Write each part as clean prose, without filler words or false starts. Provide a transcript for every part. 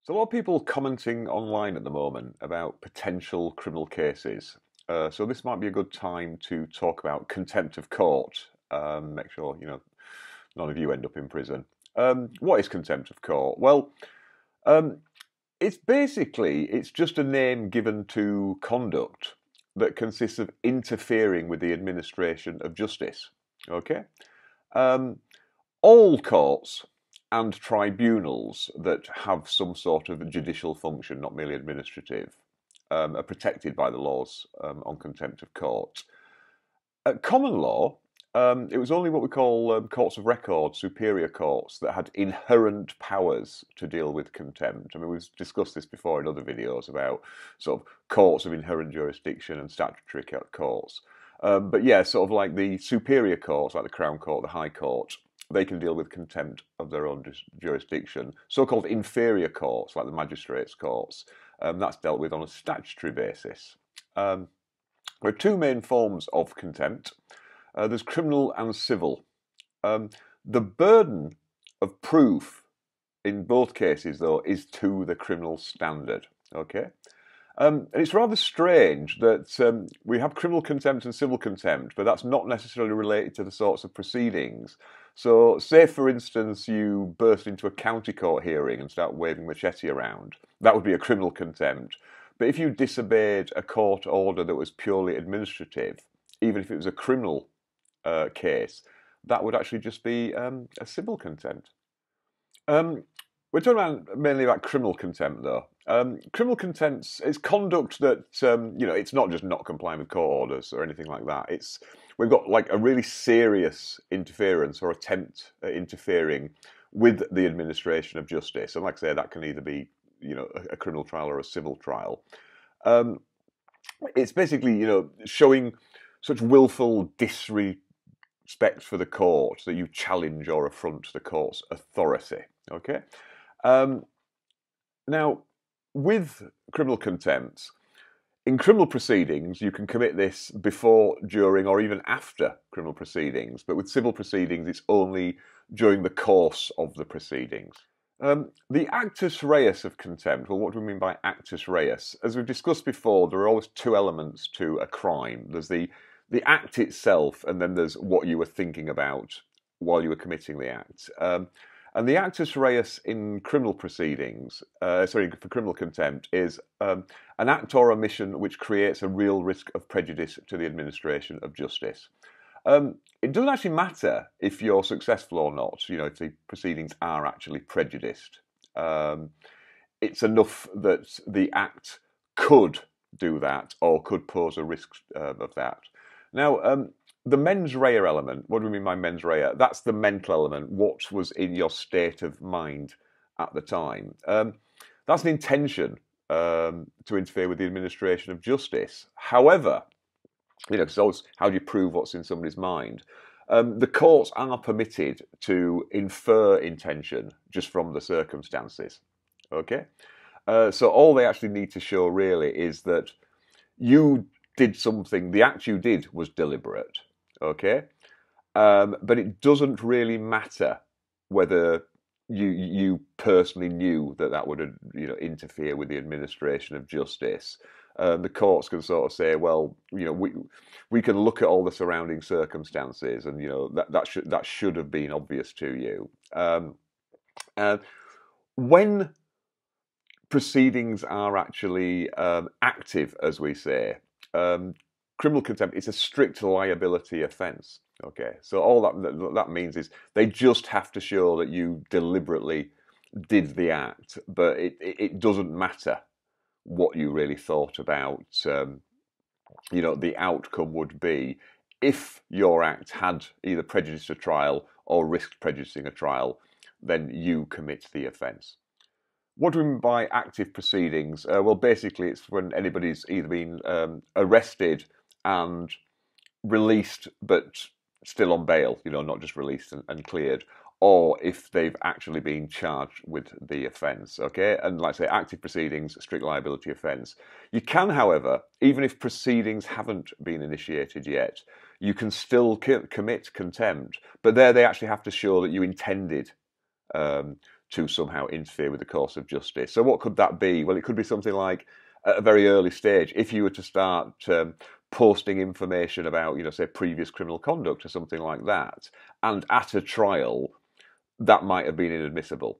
So a lot of people commenting online at the moment about potential criminal cases. So this might be a good time to talk about contempt of court. Make sure none of you end up in prison. What is contempt of court? Well, um, it's just a name given to conduct that consists of interfering with the administration of justice. Okay. Um, all courts and tribunals that have some sort of judicial function, not merely administrative, are protected by the laws on contempt of court. At common law, it was only what we call courts of record, superior courts, that had inherent powers to deal with contempt. I mean, we've discussed this before in other videos about sort of courts of inherent jurisdiction and statutory courts. But yeah, sort of like the superior courts, like the Crown Court, the High Court, they can deal with contempt of their own jurisdiction. So-called inferior courts, like the magistrates' courts, that's dealt with on a statutory basis. There are two main forms of contempt. There's criminal and civil. The burden of proof in both cases, though, is to the criminal standard. Okay? And it's rather strange that we have criminal contempt and civil contempt, but that's not necessarily related to the sorts of proceedings. So, say for instance, you burst into a county court hearing and start waving machete around. That would be a criminal contempt. But if you disobeyed a court order that was purely administrative, even if it was a criminal case, that would actually just be a civil contempt. We're talking mainly about criminal contempt, though. Criminal contempt is conduct that it's not just not complying with court orders or anything like that. We've got like a really serious interference or attempt at interfering with the administration of justice, and like I say, that can either be a criminal trial or a civil trial. It's basically showing such willful disrespect for the court that you challenge or affront the court's authority. Okay. Now, with criminal contempt, in criminal proceedings, you can commit this before, during, or even after criminal proceedings. But with civil proceedings, it's only during the course of the proceedings. The actus reus of contempt, well, what do we mean by actus reus? As we've discussed before, there are always two elements to a crime. There's the act itself, and then there's what you were thinking about while you were committing the act. And the actus reus in criminal proceedings, for criminal contempt, is an act or omission which creates a real risk of prejudice to the administration of justice. It doesn't actually matter if you're successful or not, if the proceedings are actually prejudiced. It's enough that the act could do that or could pose a risk of that. Now, the mens rea element, what do we mean by mens rea? That's the mental element, what was in your state of mind at the time. That's an intention to interfere with the administration of justice. However, because how do you prove what's in somebody's mind? The courts are permitted to infer intention just from the circumstances. Okay? So all they actually need to show really is that you did something, the act you did was deliberate. Okay, but it doesn't really matter whether you personally knew that would interfere with the administration of justice. The courts can sort of say, well, we can look at all the surrounding circumstances, and that should have been obvious to you. When proceedings are actually active, as we say. Criminal contempt is a strict liability offence. Okay, so all that means is they just have to show that you deliberately did the act, but it doesn't matter what you really thought about. The outcome would be if your act had either prejudiced a trial or risked prejudicing a trial, then you commit the offence. What do we mean by active proceedings? Well, basically, it's when anybody's either been arrested and released, but still on bail, not just released and cleared, or if they've actually been charged with the offence, okay? And like I say, active proceedings, strict liability offence. You can, however, even if proceedings haven't been initiated yet, you can still commit contempt, but there they actually have to show that you intended to somehow interfere with the course of justice. So what could that be? Well, it could be something like at a very early stage, if you were to start posting information about, say previous criminal conduct or something like that, and at a trial, that might have been inadmissible,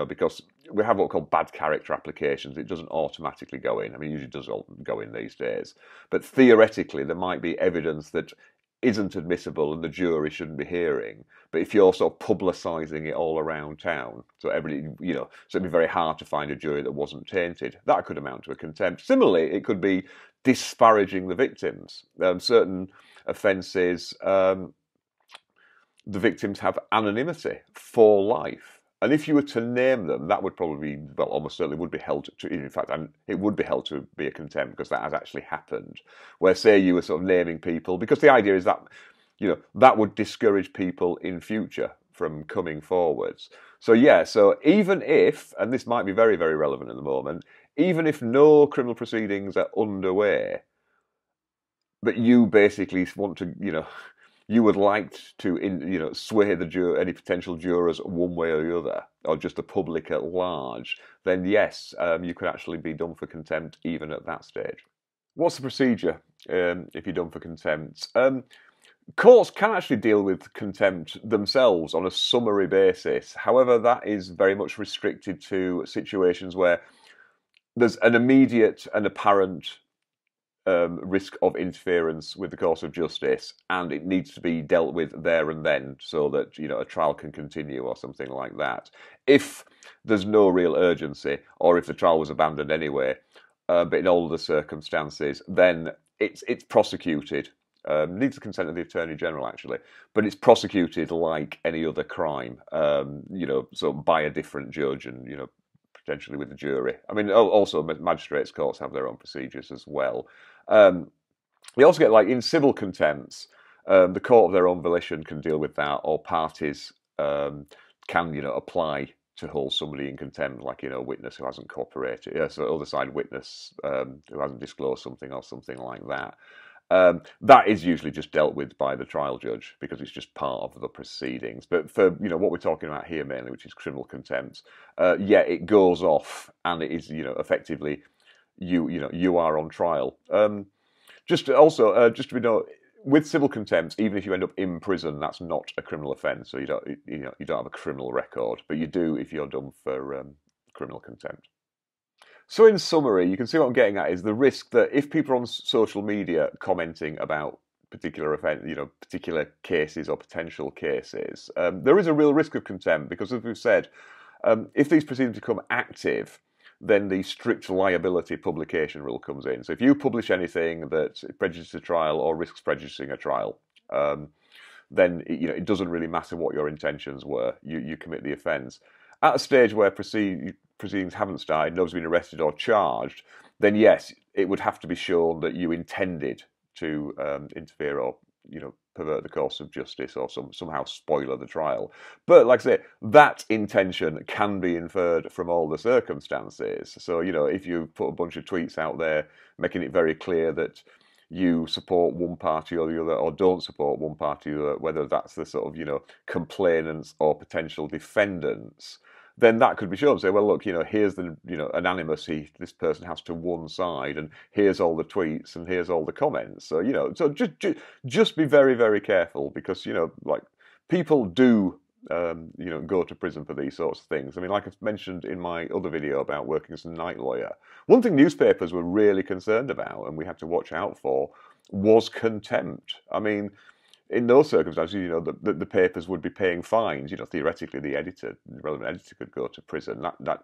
because we have what we call bad character applications. It doesn't automatically go in. I mean, it usually does go in these days. But theoretically, there might be evidence that isn't admissible and the jury shouldn't be hearing. But if you're sort of publicising it all around town, so everybody, so it'd be very hard to find a jury that wasn't tainted. That could amount to a contempt. Similarly, it could be disparaging the victims. Certain offences, the victims have anonymity for life. And if you were to name them, that would probably, well, almost certainly would be held to, in fact, it would be held to be a contempt because that has actually happened. Where, say, you were sort of naming people, because the idea is that, that would discourage people in future from coming forwards. So, yeah, so even if, and this might be very, very relevant at the moment, even if no criminal proceedings are underway, but you basically want to, you would like to, sway any potential jurors one way or the other, or just the public at large, then yes, you could actually be done for contempt even at that stage. What's the procedure if you're done for contempt? Courts can actually deal with contempt themselves on a summary basis. However, that is very much restricted to situations where there's an immediate and apparent risk of interference with the course of justice, and it needs to be dealt with there and then so that a trial can continue or something like that. If there's no real urgency, or if the trial was abandoned anyway, but in all of the circumstances, then it's prosecuted. Needs the consent of the Attorney General actually, but it's prosecuted like any other crime. So by a different judge and potentially with the jury. I mean, also magistrates' courts have their own procedures as well. You also get, like, in civil contempts, the court of their own volition can deal with that, or parties can, apply to hold somebody in contempt, like, a witness who hasn't cooperated, so other side witness who hasn't disclosed something or something like that. That is usually just dealt with by the trial judge because it's just part of the proceedings. But for what we're talking about here mainly, which is criminal contempt, it goes off and it is effectively you are on trial. Just to be known, with civil contempt, even if you end up in prison, that's not a criminal offence. So you don't have a criminal record, but you do if you're done for criminal contempt. So in summary, you can see what I'm getting at is the risk that if people are on social media commenting about particular particular cases or potential cases, there is a real risk of contempt because, as we've said, if these proceedings become active, then the strict liability publication rule comes in. So if you publish anything that prejudices a trial or risks prejudicing a trial, then it doesn't really matter what your intentions were. You commit the offence. At a stage where proceedings haven't started, nobody's been arrested or charged, then yes, it would have to be shown that you intended to interfere or pervert the course of justice or somehow spoiler the trial. But like I say, that intention can be inferred from all the circumstances. So if you put a bunch of tweets out there making it very clear that you support one party or the other, or don't support one party or the other, whether that's the sort of complainants or potential defendants, then that could be shown. Say, well, look, here's the anonymous. This person has to one side, and here's all the tweets, and here's all the comments. So so just be very, very careful because like people do go to prison for these sorts of things. I mean, like I've mentioned in my other video about working as a night lawyer, one thing newspapers were really concerned about, and we had to watch out for, was contempt. I mean, in those circumstances, the papers would be paying fines. Theoretically, the relevant editor could go to prison. That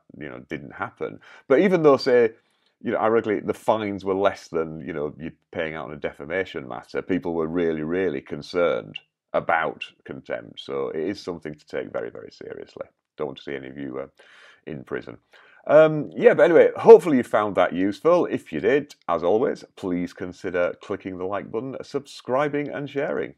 didn't happen. But even though, say, ironically, the fines were less than you're paying out on a defamation matter, people were really, really concerned about contempt. So it is something to take very, very seriously. Don't want to see any of you in prison. But anyway, hopefully you found that useful. If you did, as always, please consider clicking the like button, subscribing and sharing.